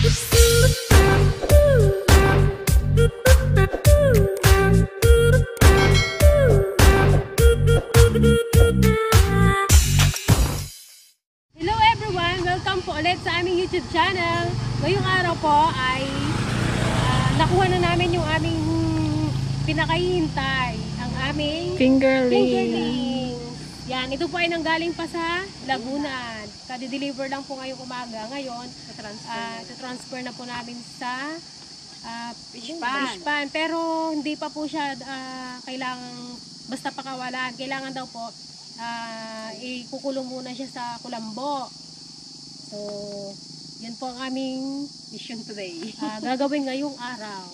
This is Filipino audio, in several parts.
Hello everyone! Welcome po ulit sa aming YouTube channel. Ngayong araw po ay nakuha na namin yung aming pinakahihintay, ang aming fingerling. Yan, ito po ay nanggaling pa sa Laguna. Kadi-deliver lang po ngayong umaga. Ngayon, transfer na po namin sa fish pan. Pero hindi pa po siya kailangan basta pakawalan. Kailangan daw po ikukulong muna siya sa kulambo. So, yan po ang aming mission today. Gagawin ngayong araw.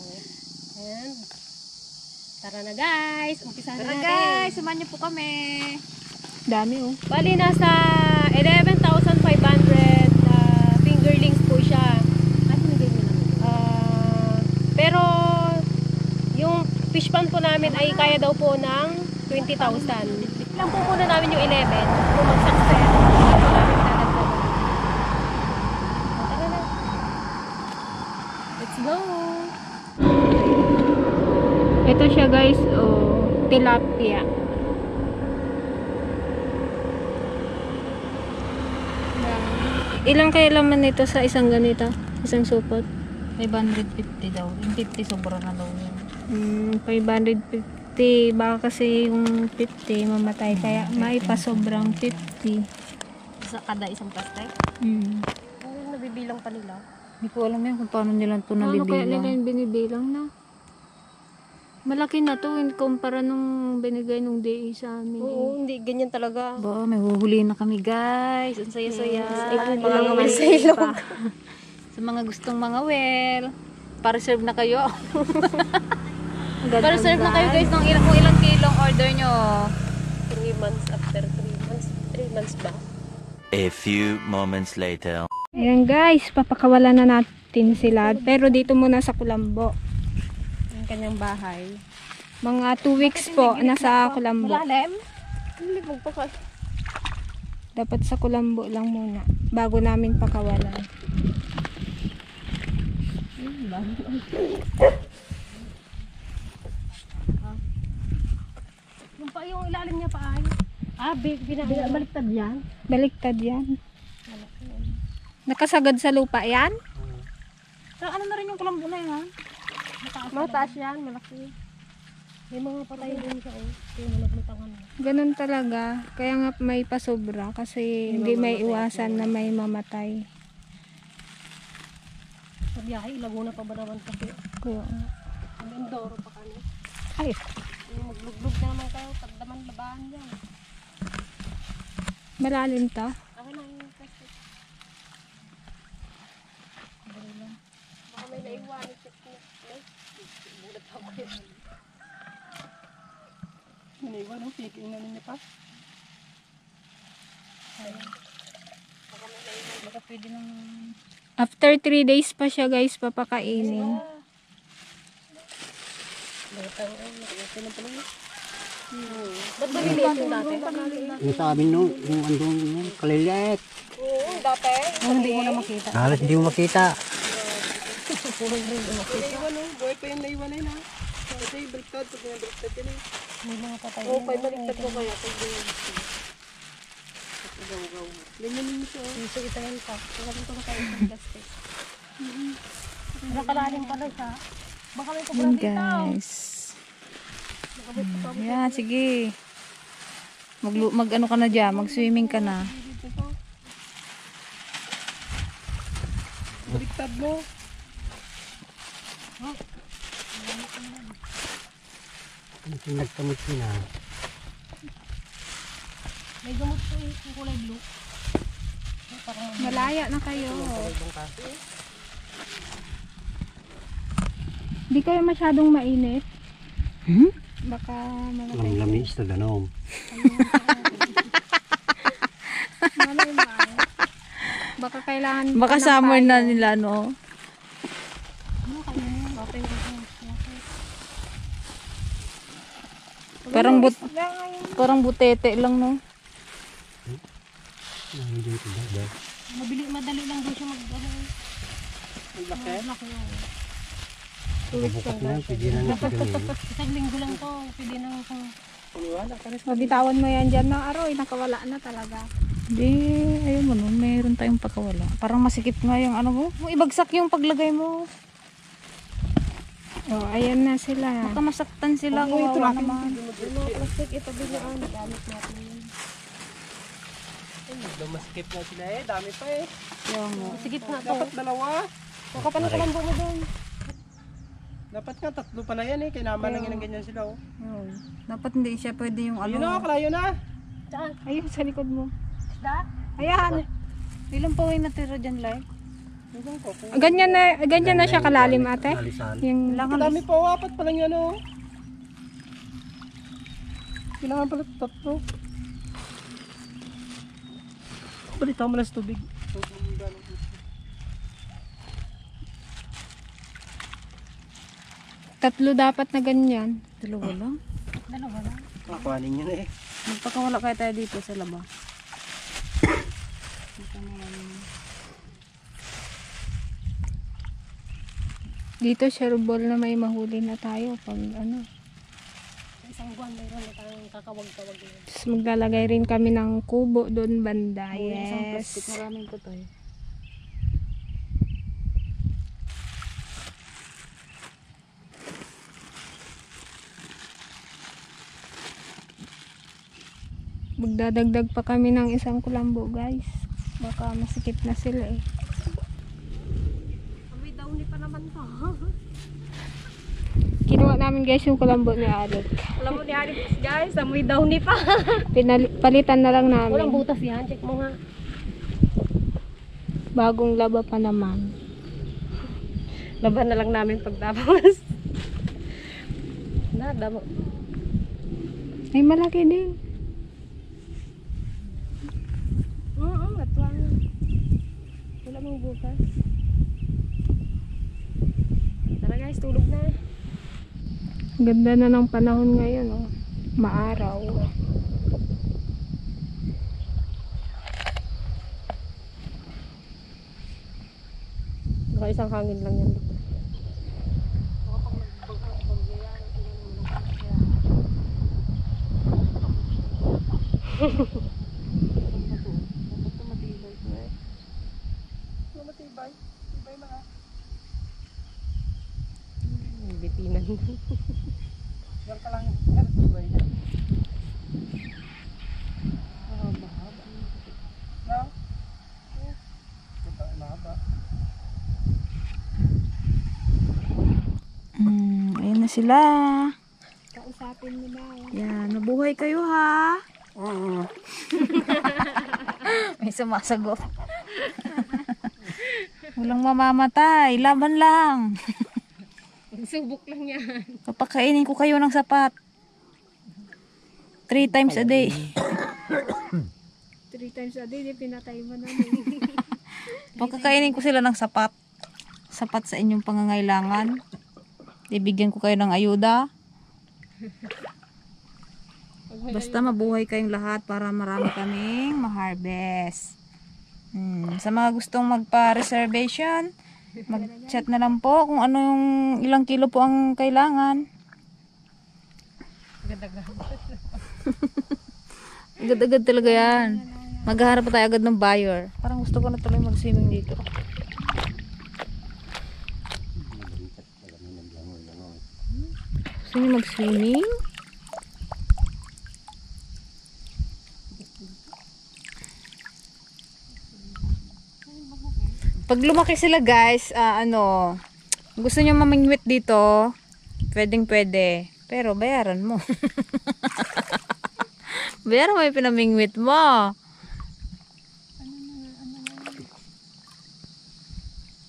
And tara na guys, umpisahan na natin. Tara guys, samahan niyo po kami. Dami oh. Bali nasa 11,500 fingerlings po siya. Pero yung fish pan po namin ay kaya daw po ng 20,000. Lang po muna namin yung 11 kung mag-success. Tara na. Let's go. Ito siya guys, oh, tilapia. Ilang kaya laman nito sa isang ganito? Isang supot? 550 daw. Yung 50 sobra na daw yun. 550. Baka kasi yung 50 mamatay. Kaya may pa sobrang 50. Sa kada isang plastic? Nabibilang pa nila. Hindi ko alam yan kung paano nila ito Ano kaya nila nabibilang. yung binibilang na? Malaki na to kumpara nung binigay nung DA sa amin. Oo, hindi ganyan talaga. Ba, may huhuli na kami guys. Ang saya-saya. Mga well sa ilog. Sa mga gustong mga well. Pa-reserve na kayo. Pa-reserve na kayo guys ng kung ilang kilong order nyo. 3 months after 3 months. 3 months ba? A few moments later. Ayan guys, papakawalan na natin sila. Pero dito muna sa Kulambo. Yung kanyang bahay. Mga 2 weeks po nasa Kulambo. Malalim? Dapat sa Kulambo lang muna. Bago namin pakawalan. Yung ilalim niya pa ay. Baliktad yan. Baliktad yan. Nakasagad sa lupa yan? So, ano na rin yung kulambo na yun ha? Mataas yan, malaki. May mga patay din siya oh. Yung malagmitangan mo. Ganun talaga. Kaya nga may pasobra kasi hindi may iwasan na may mamatay. Sa biyahe, Laguna pa ba naman kasi? Kaya, Ang Mindoro pa kami. ay, Yung magluglug na naman kayo, tagdaman labahan yan. malalim to. Akin lang yung plastic. Baka may naiwan. Bulat ako yun. Naiwan ang piking na ninyo pa. Baka may naiwan. Baka pwede nang... After 3 days pa siya guys papakainin. Ba't ba nilitin natin? Yung sa amin no, yung andun yun, kalilit. Oo, dati. Hindi mo na makita. Halos hindi mo makita. Buhay pa yung naiwan na yun ha. Kasi baliktad, pag nabaliktad yun eh. May mga patay. Oo, pa'y baliktad ko kaya. Pag ganyan yung ito. Ito itayin pa. Kaya ito na tayo sa plastic. Nakalalim pala siya. Baka may Yun sobrang dito. guys. Yan, sige. Mag ano ka na dyan, mag-swimming ka na. Baliktad mo. Yung nagkamot sila. May gamot po yung kulay blue. Malaya na kayo. Hindi kayo masyadong mainit. Baka mamatay. Lamlamis na ganom. Malay mo ay. Baka kailangan Baka pa ng summer na payo. nila, no? Parang butete lang, no? Madali lang daw siya mag-ano. Ang laki. Laki yun. Bukas na yan, pwede na nagpagamin. Isang linggo lang to. Pwede na ako. Mabitawan mo yan dyan na aroy, nakawala na talaga. Hindi, ayun mo no, mayroon tayong pakawala. Parang masikip nga yung ano mo. Ibagsak yung paglagay mo. Oh, ayan na sila. Baka masaktan sila kung wala naman. Yung mga plastic, ito bilyaan. Gamit natin yun. Dumaskip na sila eh, dami pa eh. Sige na to. Dapat dalawa. Baka pa nakalambo mo doon. Dapat nga tatlo pa na yan eh, kaya naman lang yan ang ganyan sila oh. Dapat hindi siya pwede yung Ayun na, ano. kalayo na. Saan? Ayun sa likod mo. Isda? Ayan. Ilang pa yung natira dyan, Lai? Ganyan na siya kalalim ate. Alisan. Yung Ang dami pa, apat pa lang yan oh. Kailangan pala tatlo. Balita mo lang sa tubig. tatlo dapat na ganyan. Dalawa lang. Dalawa lang. Kakuhanin yun eh. Magpakawala kaya tayo dito sa laba. Dito shareball na may mahuli na tayo pag ano. Sa isang buwan mayroon na tayong kakawag-kawag yun. Tapos maglalagay rin kami ng kubo doon banda. Isang plastic, Yes. maraming ko tayo. Magdadagdag pa kami ng isang kulambo guys. Baka masikip na sila eh. May downy pa naman to. Kinuha namin guys yung kulambo ni Alec. Alam mo ni Alex guys, amoy downy pa. Palitan na lang Walang namin. butas yan, check mo nga. Bagong laba pa naman. Laban na lang namin pagtapos. Damo. Ay malaki din. Atwang. Wala mong butas. Tara guys, tulog na. Ganda na ng panahon ngayon oh. Maaraw. Baka isang hangin lang yan dito. Bitinan. Yan ka lang. Tibay yan. Mahaba. No? Mahaba. Ayan na sila. Kausapin mo daw. Yan, mabuhay kayo ha. Oo. May sumasagot. Walang mamamatay, laban lang. Subok lang yan. Papakainin ko kayo ng sapat. 3 times a day. 3 times a day, di pinatay mo na. Pagkakainin ko sila ng sapat. Sapat sa inyong pangangailangan. Ibigyan ko kayo ng ayuda. Basta mabuhay kayong lahat para marami kaming ma-harvest. Sa mga gustong magpa-reservation, mag-chat na lang po kung ano yung ilang kilo po ang kailangan. Agad-agad talaga yan. Maghaharap pa tayo agad ng buyer. Parang gusto ko na tuloy mag-swimming dito. Gusto niyo mag-swimming? Pag lumaki sila guys, gusto nyo mamingwit dito, pwedeng pwede. Pero bayaran mo. Bayaran mo yung pinamingwit mo.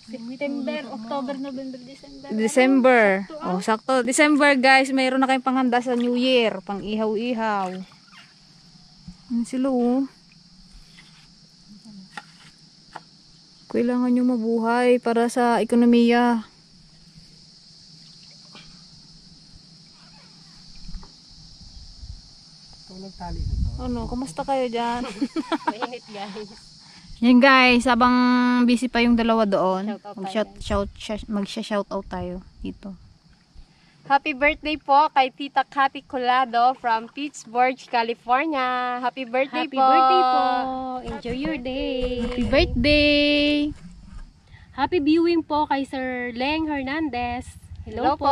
September, October, November, December. December. Oh, sakto. December guys, mayroon na kayong panghanda sa New Year. Pang ihaw-ihaw. Ano sila oh. Kailangan nyo mabuhay para sa ekonomiya. Ito nagtali na to. Ano, kumusta kayo dyan? Mainit guys. Yan guys, habang busy pa yung dalawa doon, Shoutout magsha-shoutout tayo dito. Happy birthday po kay Tita Cathy Colado from Pittsburgh, California. Happy birthday po. Happy birthday po. Enjoy your day. Happy birthday! Happy viewing po kay Sir Leng Hernandez. Hello po.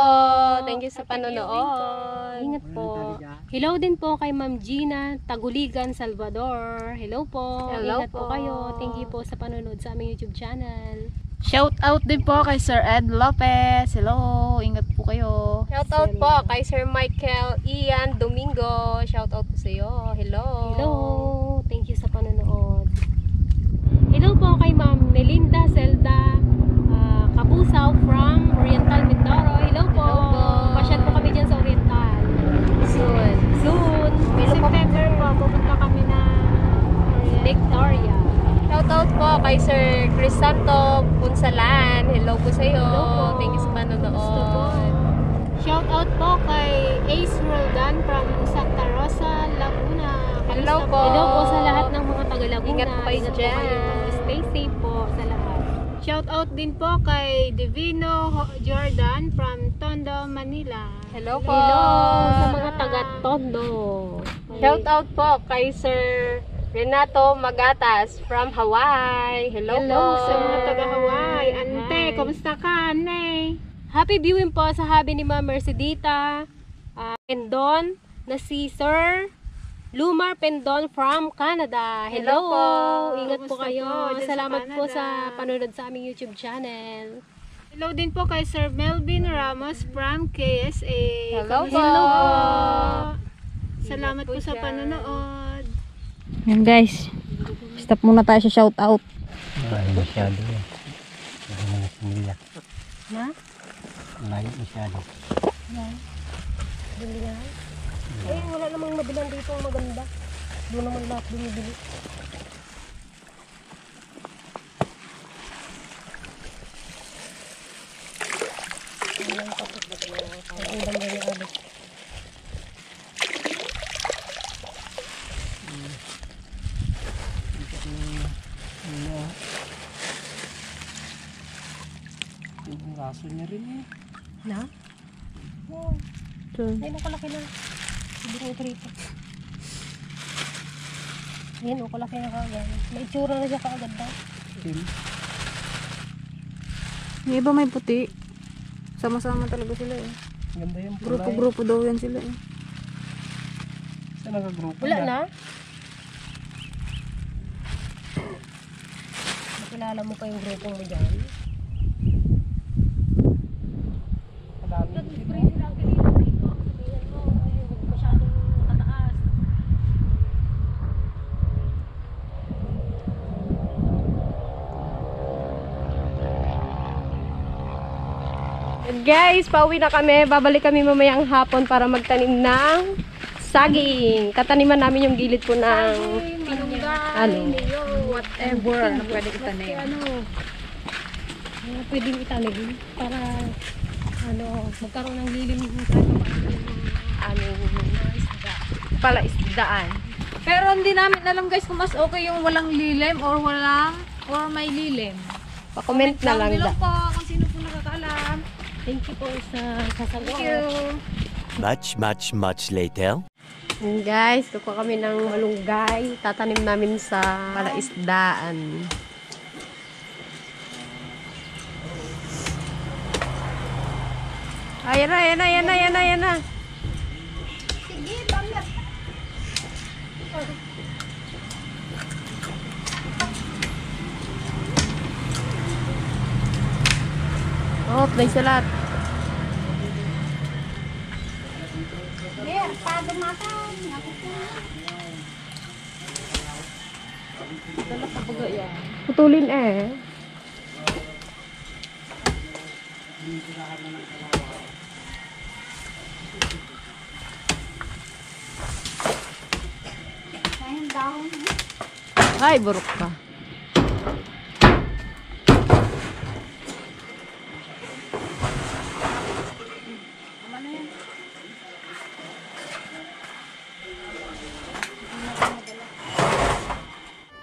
Thank you sa panonood. Ingat po. Hello din po kay Ma'am Gina Taguligan, Salvador. Hello po. Hello Ingat po kayo. Thank you po sa panonood sa aming YouTube channel. Shout out din po kay Sir Ed Lopez. Hello, ingat po kayo. Shoutout po kay Sir Michael Ian Domingo. Shoutout po sa iyo. Hello. Hello. Thank you sa panonood. Hello po kay Ma'am Melinda Zelda Kapusaw from Oriental Mindoro. Hello po. Pasyal po kami dyan sa Oriental. Soon. Soon. September po, pupunta kami na Victoria. Shoutout po kay Sir Crisanto Punsalan. Hello po sa iyo. Hello po. Thank you sa panonood. Shout out po kay Ace Roldan from Santa Rosa, Laguna. Hello po. Hello po sa lahat ng mga taga Laguna. Ingat po kayo dyan. Stay safe po sa lahat. Shout out din po kay Divino Jordan from Tondo, Manila. Hello po. Hello sa mga taga Tondo. Shoutout po kay Sir Renato Magatas from Hawaii. Hello, Hello po. sa mga taga Hawaii. Ante, kumusta ka, ane? Happy viewing po sa habi ni Ma'am Mercedita Pendon na si Sir Lumar Pendon from Canada. Hello, Hello po. Ingat po Kumusta kayo. po dyan sa Salamat po Canada? sa panonood sa aming YouTube channel. Hello din po kay Sir Melvin Ramos from KSA. Hello Kamusta po. Salamat po sa dyan. panonood. Yan guys. Stop muna tayo sa shout out. Malayo masyado eh. Hindi mo na pumila. Na? Malayo masyado. Bilihan? Eh, wala namang mabilan dito ang maganda. Doon naman lahat bumibili. Yung raso niya rin eh. Na? Oo. Ay, nakalaki na. Hindi ko ito rito. Ayan, o, kalaki na kaagad. May itsura na siya kaagad daw. Kim. Yung iba may puti. Sama-sama talaga sila eh. Ganda yung pula. Grupo-grupo daw yan sila eh. Saan nagagrupo Wala na? Nakilala mo pa yung grupo mo dyan? Madami. Guys, pauwi na kami. Babalik kami mamayang hapon para magtanim ng saging. Tataniman namin yung gilid po ng ano. Whatever na pwede itanim. Pwedeng itanim para magkaroon ng lilim kahit Aming palaisdaan. Pero hindi namin alam guys kung mas okay yung walang lilim or may lilim. Pa-comment na lang Below da. po kung sino po nakakaalam. Thank you po sa sasagot. Thank you. Much later. And guys, kukuha kami ng malunggay. Tatanim namin sa palaisdaan. Ayan na, ayan na, ayan na, ayan na, ayan na. Oh, play sa lahat. Putulin eh. Ay, buruk ka.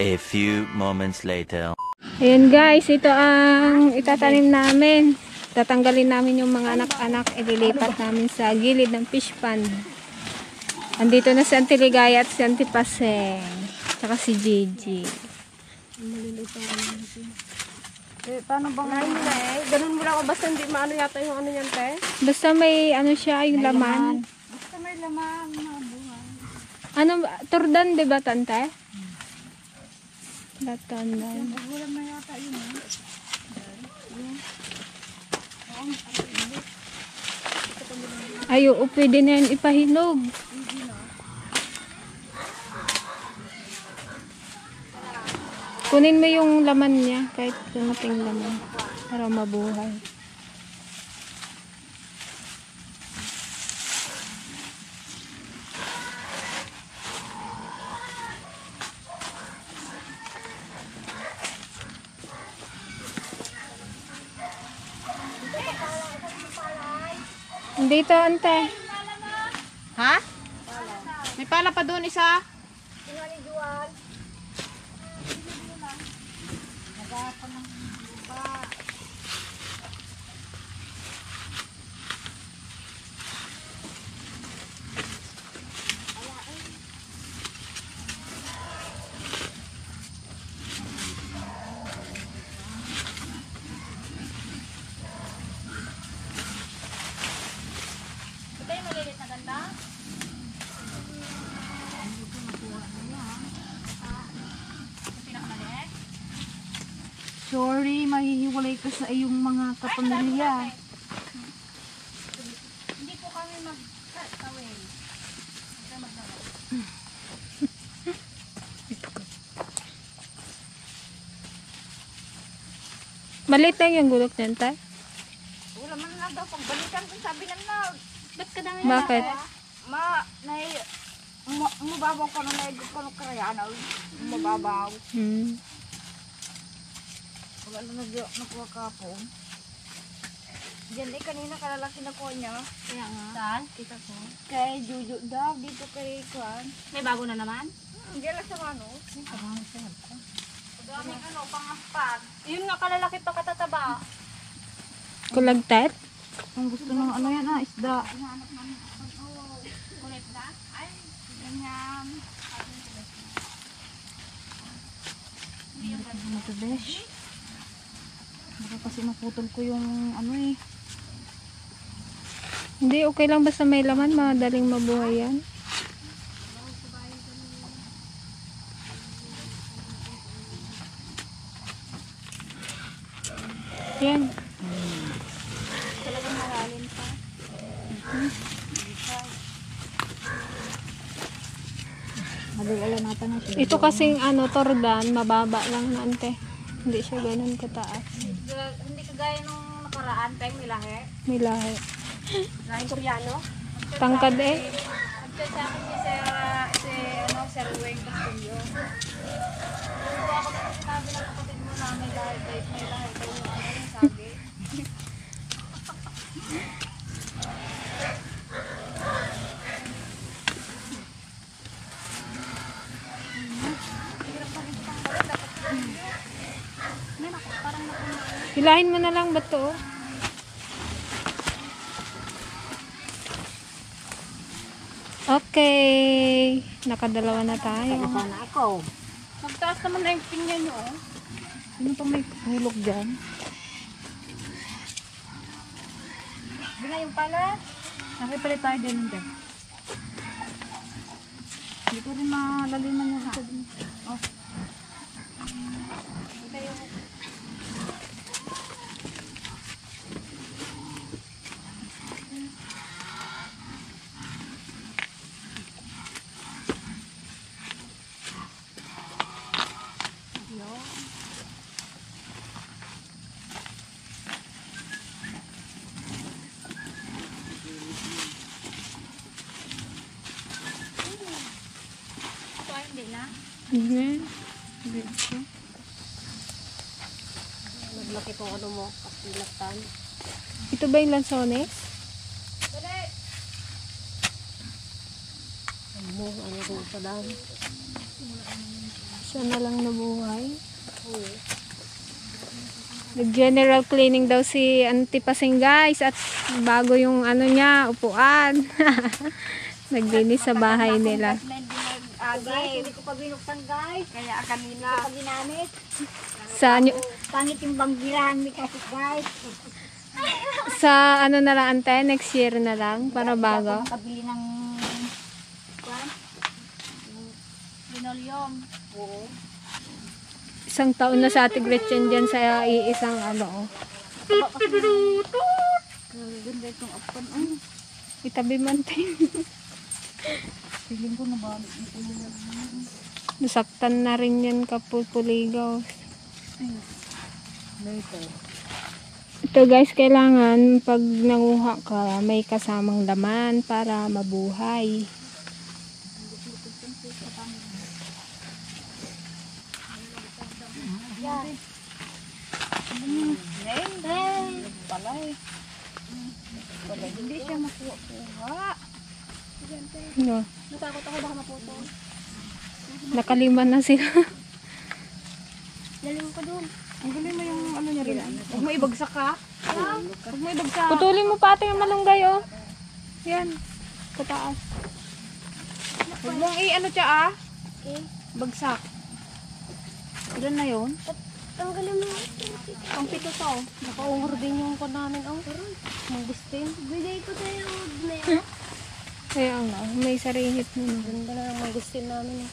A few moments later. Ayan guys, ito ang itatanim namin. Tatanggalin namin yung mga anak-anak, ililipat namin sa gilid ng fish pond. Andito na si Auntie Ligaya at si Auntie Paseng. Tsaka si Gigi. Paano bang Ganun mo lang ako basta hindi maano yata yung ano yan, te. Basta may ano siya, yung laman. Basta may laman, mabuhay. Ano, turdan, di ba, tante? Latandan. Magulang na yata yun. Ay, oo, pwede na yan ipahinog. Kunin mo yung laman niya, kahit kumating laman, para mabuhay. Dito, ante. Ha? May pala pa doon isa. Sorry, mahihiwalay ka sa iyong mga kapamilya. Hindi po kami mag-tawin. Maliit lang yung gulok niyan, tay. Wala man lang daw pagbalikan kung sabi ng Lord. Ba't ka dami Bakit? Mababaw ka na naigod ka ng karayanaw. Mababaw. Wala na nakuha ka po. Diyan kanina kalalaki na ko niya. Kaya nga. Saan? Kita ko. Kay Juju daw, dito kay Kwan. May bago na naman? Diyan lang sa ano. Daming ano, pangaspan. Yun nga kalalaki pa katataba. Kulagtat? Ang gusto ng ano yan isda. Ganyan. Ano to, besh? Baka kasi naputol ko yung ano eh. Hindi, okay lang basta may laman, madaling mabuhay yan. Yan. Talagang malalim pa. Madalala natin na siya. Ito kasing ano, tordan, mababa lang na ante. Hindi siya ganun kataas. Hindi kagaya nung nakaraan, tayong nilahe. May lahi. Lahe Koreano. Tangkad eh. Nagchat sa akin si Sir Weng Castillo. Kung ako na sinabi ng kapatid mo na may lahe kayo yung sabi. Hilahin mo na lang ba to? Okay. Nakadalawa na tayo. Sana ako. Magtaas naman na yung pinya nyo. Sino pa may hulog dyan? Hindi na yung pala. Nakipalit tayo din hindi. Hindi ko rin malaliman yung isa din. Oh. Naglaki kong ano mo, kasilatan. Ito ba yung lansones? Ano rin sa dami. Isa na lang nabuhay. Nag-general cleaning daw si Auntie Pasing guys at bago yung ano niya, upuan. Naglinis sa bahay nila. Guys, hindi ko pa binuksan guys. Kaya kanina. Hindi ko pa ginamit. Pangit yung banggilahan ni kasi guys. Sa ano na lang ante, next year na lang para bago. Kabili ng linoleum. Oo. Isang taon na sa Ate Gretchen dyan sa iisang ano. Ganda itong apan. Itabi man tayo. Feeling ko na ba? Nasaktan na rin yan kapuligaw. Ito guys, kailangan pag nanguha ka, may kasamang laman para mabuhay. Hindi siya makuha-kuha. No. Natakot ako baka maputo. Nakaliman na sila. Daling ko doon. Ang galing mo yung ano niya rin. Huwag mo ibagsak ka. Huwag mo ibagsak. Putulin mo pa ate yung malunggay oh. Yan. Kataas. Huwag mong i-ano siya Okay. Bagsak. Ilan na yun? Tanggalin mo. Pang pito to. Nakaungor din yung kon namin ang mangustin. Bigay ko sa'yo. Kaya nga, may saringit na. Ganda na ng mangustin namin.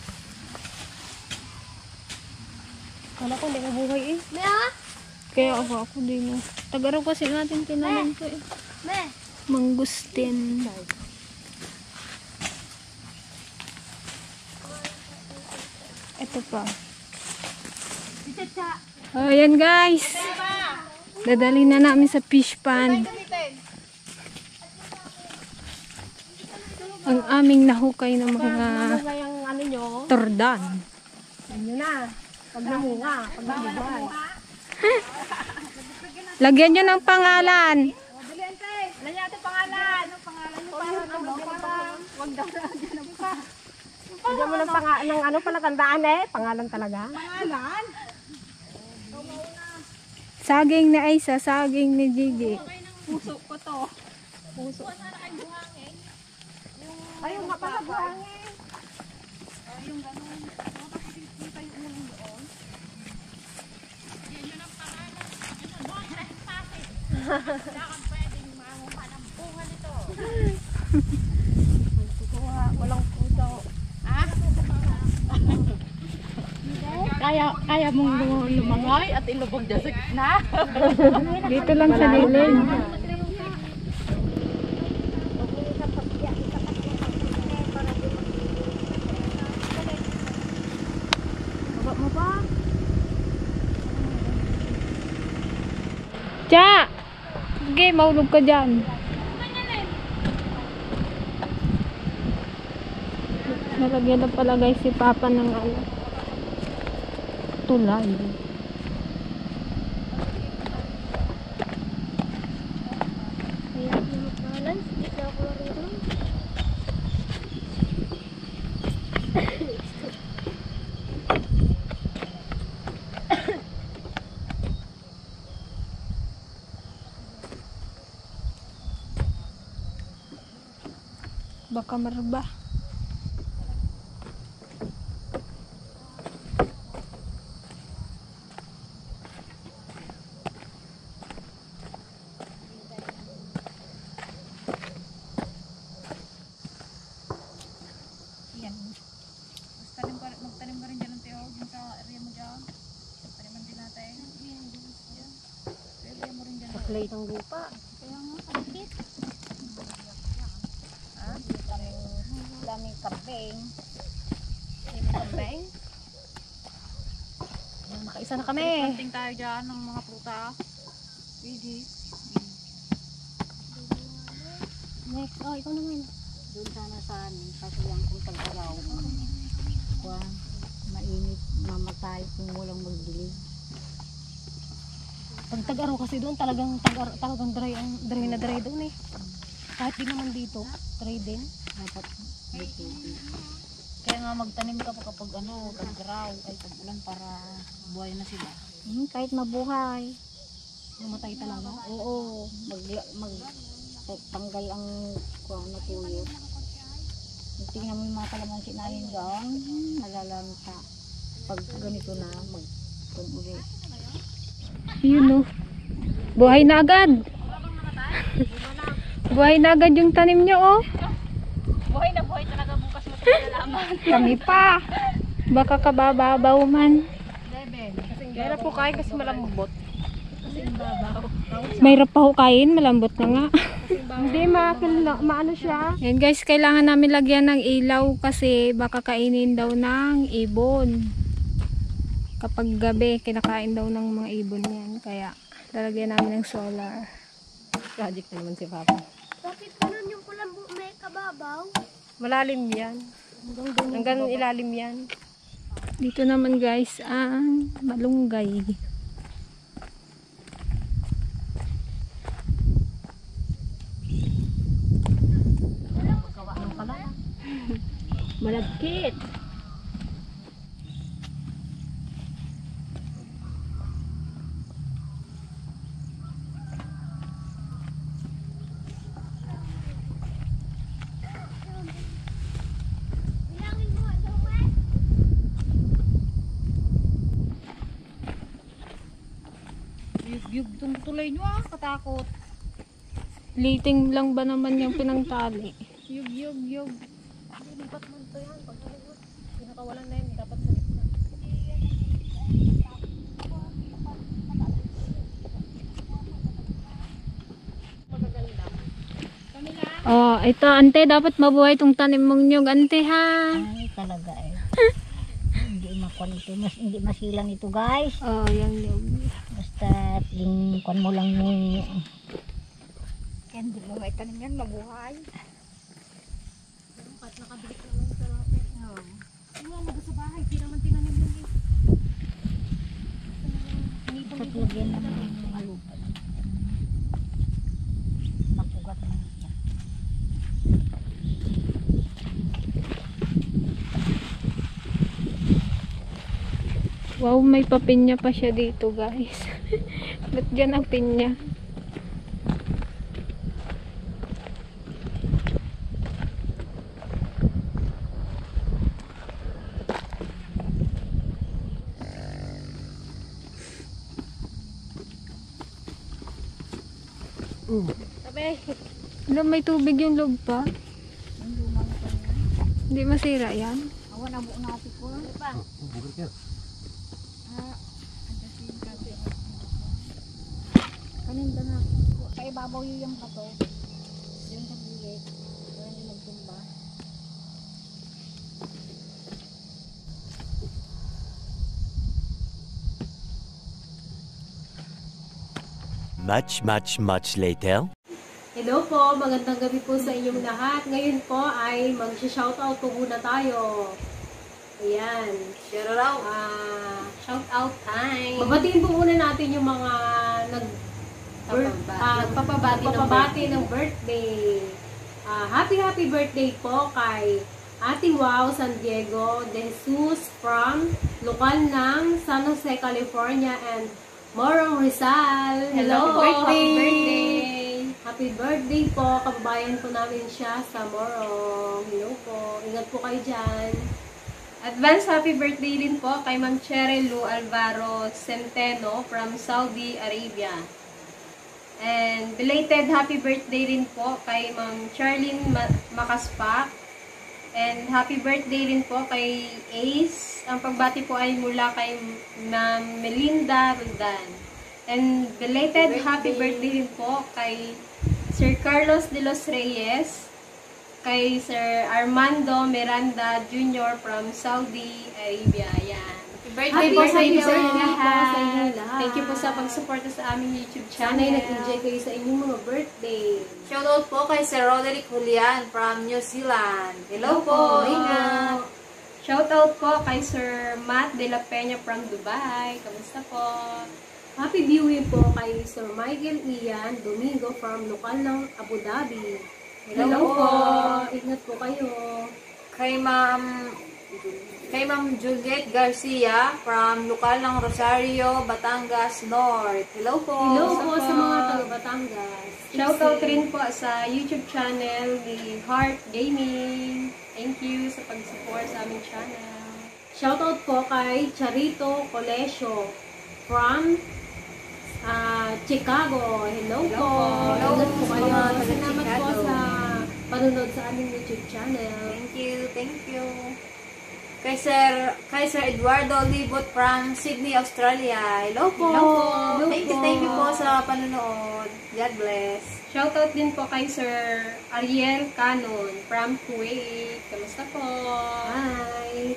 Kala ko hindi mabuhay eh. Kaya ako din. Tagaraw kasi natin tinanim ko eh. Mangustin. Ito pa. Ayan guys. Dadali na namin sa fish pond. Ang aming nahukay ng mga Kaya ang ano nyo, tordan. ano na, pag namunga, pag nabuhay. Lagyan nyo ng pangalan. Bigyan mo ng ng ano pala tandaan eh, pangalan talaga. Saging ni Aisa, saging ni Gigi. Ayun nga pala buhangin. Walang puso. Kaya mong lumangay at ilubog dyan sa gitna. Dito lang sa dilim. Baba mo ba? Cha! Sige, maulog ka dyan. Nalagyan na pala guys si Papa ng ano. Tulay. Baka marba. Magtanim ka rin dyan ng tiyo. Yung sa area mo dyan. Taniman din natin. Area mo rin dyan. Play ng lupa. Daming kambing. Kambing. Makaisa na kami. Planting tayo dyan ng mga pruta. Pwede. Next, oh, ikaw naman. Doon sana sa amin. Kasi yan kung pag-araw. Mainit, mamatay kung walang magbili. Pag tag-araw kasi doon, talagang dry, dry na dry doon eh. Kahit di naman dito, dry din. Dapat may tubig. Kaya nga magtanim ka pa kapag ano, tag-araw, ay tag-ulan para buhay na sila. Kahit mabuhay. Namatay talaga. Oo, tanggal ang kuha na tuyo. Tingnan mo yung mga kalamansi namin doon, nalalanta. Pag ganito na, mag-ulit. Yun, oh. Buhay na agad. Buhay na agad yung tanim nyo, oh. Buhay na buhay talaga bukas mo sa nalaman. Kami pa. Baka kabababaw man. Kaya po kain kasi malambot. Mahirap pa hukayin, malambot na nga. Hindi maano siya. Yan guys, kailangan namin lagyan ng ilaw kasi baka kainin daw ng ibon. Kapag gabi, kinakain daw ng mga ibon yan. Kaya lalagyan namin ng solar. Project naman si Papa. Bakit ganun yung pulang may kababaw? Malalim yan. Hanggang ilalim yan. Dito naman guys, ang malunggay. Malagkit. Yug tong tulay nyo katakot. Liting lang ba naman yung pinangtali? Yug. Lipat mo ito yan. Pinakawalan na yun. Dapat sa gitna. Magaganda. Oh, ito ante, dapat mabuhay tong tanim mong nyug, ante ha. Ay talaga eh. Hindi makuha ito. Hindi masilang ito guys. Oh, yung nyug. Basta yung kuan mo lang yung hindi mo may tanim yan mabuhay. At nakabili ka naman sa lapit. Ano nga sa bahay? Di naman tinanim yun eh. Tatlagyan naman yung mga lupa. Mapugat na siya. Wow, may papinya pa siya dito guys. Ba't dyan ang pinya? Sabi. Alam, may tubig yung loob pa. Hindi masira yan. Awan na buo natin ko. Kanin ba na? Sa ibabaw yung bato. Yung sa gilid. Kaya hindi magtumba. Much later. Hello po, magandang gabi po sa inyong lahat. Ngayon po ay mag-shoutout po muna tayo. Ayan. Shoutout. Shoutout time. Babatiin po muna natin yung mga nagpapabati ng birthday. Happy birthday po kay Ate Wow San Diego de Jesus from lokal ng San Jose, California and Morong Rizal. Hello, happy birthday! Happy birthday po, kababayan po namin siya sa Morong. Hello po, ingat po kayo dyan. Advance happy birthday din po kay Ma'am Cherelu Alvaro Centeno from Saudi Arabia. And belated happy birthday din po kay Ma'am Charlene Makaspak. And happy birthday din po kay Ace. Ang pagbati po ay mula kay Ma'am Melinda Roldan. And belated happy birthday din po kay Sir Carlos de los Reyes, kay Sir Armando Miranda Jr. from Saudi Arabia. Yan. Happy birthday po sa inyo lahat. Thank you po sa pag-suporta sa aming YouTube channel. Sana'y nag-enjoy kayo sa inyong mga birthday. Shoutout po kay Sir Roderick Julian from New Zealand. Hello po, ingat! Shoutout po kay Sir Matt De La Peña from Dubai. Kamusta po? Happy viewing po kay Sir Michael Ian Domingo from lokal ng Abu Dhabi. Hello po! Ingat po kayo. Kay Ma'am Kay Ma'am Juliet Garcia from lokal ng Rosario, Batangas North. Hello po. Hello po sa mga taga Batangas. Shoutout rin po sa YouTube channel ni Heart Gaming. Thank you sa pag-support sa aming channel. Shoutout po kay Charito Colesio from Chicago. Hello po. Hello Ingat po sa kayo. mga taga Salamat po Chicago. sa panunod sa aming YouTube channel. Thank you, thank you. Kay Sir Eduardo Libot from Sydney, Australia. Hello po. Hello po. Thank you po sa panonood. God bless. Shoutout din po kay Sir Ariel Canon from Kuwait. Kamusta po? Hi!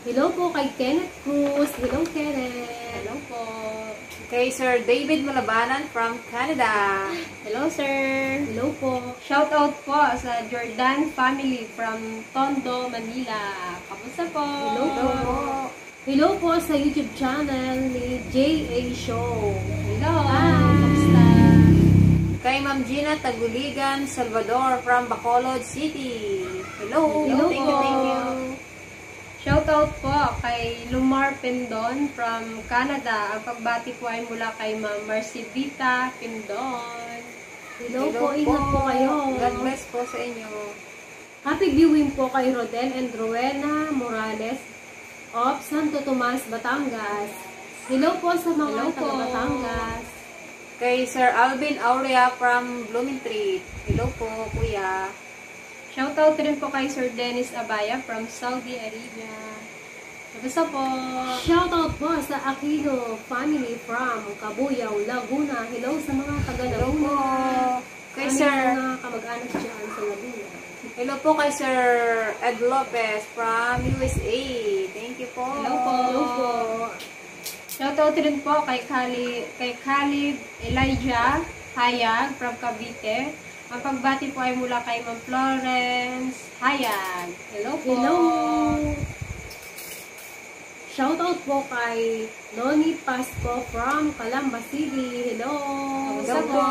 Hello po kay Kenneth Cruz. Hello, Kenneth. Hello po. Kay Sir David Malabanan from Canada. Hello, sir. Hello po. Shoutout po sa Jordan family from Tondo, Manila. Kamusta po? Hello po. Hello po sa YouTube channel ni J.A. Show. Hello. Kamusta? Kay Ma'am Gina Taguligan Salvador from Bacolod City. Hello. Hello Thank po. you. Shoutout po kay Lumar Pendon from Canada. Ang pagbati po ay mula kay Ma'am Marcivita Pendon. Hello po, ingat po kayo. God bless po sa inyo. Happy viewing po kay Rodel and Rowena Morales of Santo Tomas, Batangas. Hello po sa mga taga Batangas. Kay Sir Alvin Aurea from Bloomingtreet. Hello po, kuya. Shoutout rin po kay Sir Dennis Abaya from Saudi Arabia. Kamusta po? Shoutout po sa Aquino family from Cabuyao, Laguna. Hello sa mga taga Laguna. Kay Aming Sir mga kamag-anak dyan sa Laguna. Hello po kay Sir Ed Lopez from USA. Thank you po. Hello po. Hello po. Shoutout rin po kay Khalid Elijah Hayag from Cavite. Ang pagbati po ay mula kay Ma'am Florence Hayag. Hello po. Hello. Shoutout po kay Noni Pasco from Calamba City. Hello. Kamusta Hello po? po.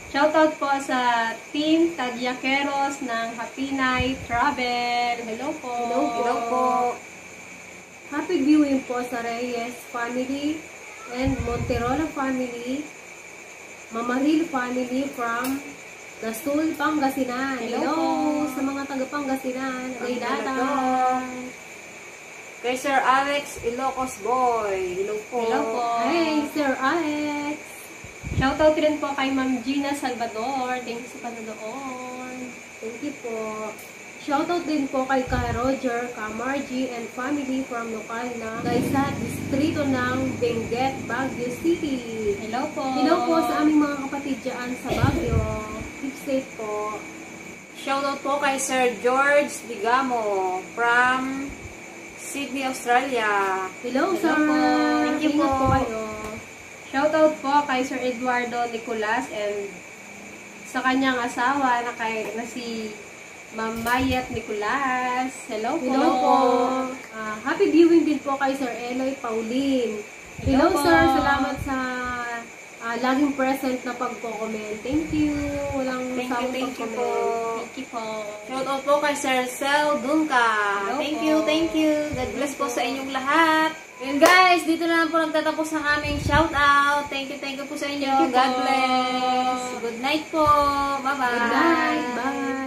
Shoutout po sa Team Tadyakeros ng Happy Night Travel. Hello po. Hello po. Happy viewing po sa Reyes family and Monterola family. Mamaril family from Gastul, Pangasinan. Hello sa mga taga Pangasinan. Gaydatan. Kay Sir Alex Ilocos Boy. Hello po. Hello po. Hey, Sir Alex. Shoutout rin po kay Ma'am Gina Salvador. Thank you sa panonood. Thank you po. Shoutout din po kay Roger, Margie, and family from lokal na sa distrito ng Benguet, Baguio City. Hello po. Hello po sa aming mga kapatid dyan sa Baguio. Keep safe po. Shoutout po kay Sir George Digamo from Sydney, Australia. Hello, sir. Po. Thank you Ingat po. kayo. Shoutout po kay Sir Eduardo Nicolas and sa kanyang asawa na si Ma'am Mayat Nicolas. Hello po. Hello po. Happy viewing din po kay Sir Eloy Pauline. Hello, Hello po. sir. Salamat sa laging present na pagko-comment. Thank you. Walang Thank sawang you po. pag-comment. Thank you po. Shoutout po kay Sir Sel Dunca. Hello Thank po. you, thank you. God bless po sa inyong lahat. And guys, dito na lang po nagtatapos ang aming shoutout. Thank you po sa inyo. Thank you po. God bless. Good night po. Bye-bye. Good night. Bye.